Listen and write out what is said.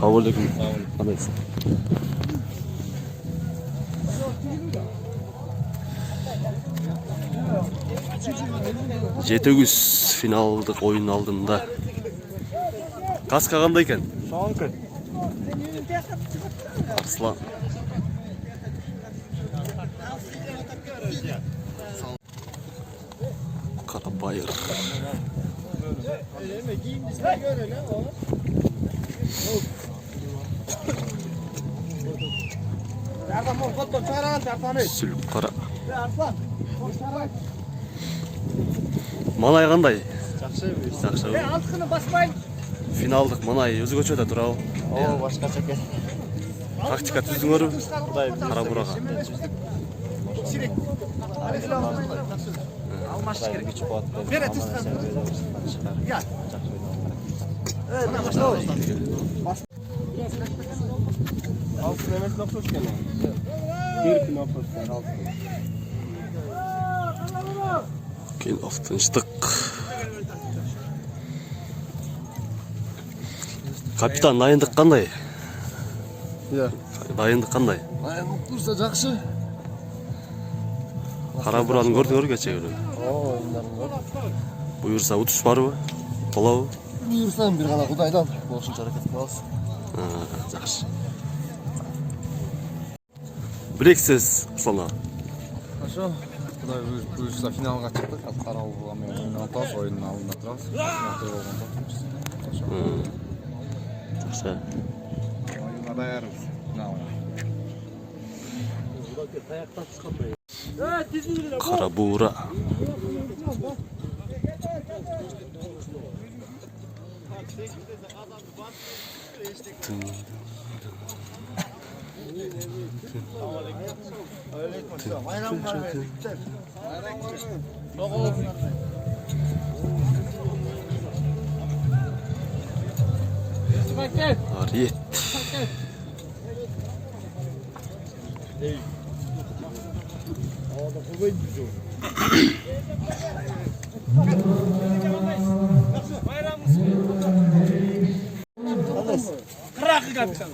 Sağ ol. Qandayсың? Жетегүз финалдык ойын алдында. Каска кандай экен? Соңку. Арслан. Карабайыр. Сүлүк кара. Манай кандай? Жакшы. Жакшы. Алтыны баспай. Финалдык манай өзгөчө турабы? О, башкача экен. Тактика түздүңөрбү? Кудай Кара бурага. Алмаш керек. Күч куат. Алтын эмес нокуш экен. Бир күн нокуш алтын. Keyin altınçlık. Kapitan dayındыk qanday? Iya. Dayındыk qanday? Ayım kursa жақсы. Kara buranı gördüңөр кечээ. О, ойындарын бар. Буйурса утуш барбы? Болобу? Бұйырсам бір ғана Құдайдан болушунча аракет кылабыз. Жакшы. Билексиз, Руслан. Ошо, Құдай бұйырса финалга чыктык. Караб булагымен ойнап атабыз, ойындын алдында турабыз. Жакшы. Ойынга даярбыз. Кара бура. Ariyet. Kırakı kapitan.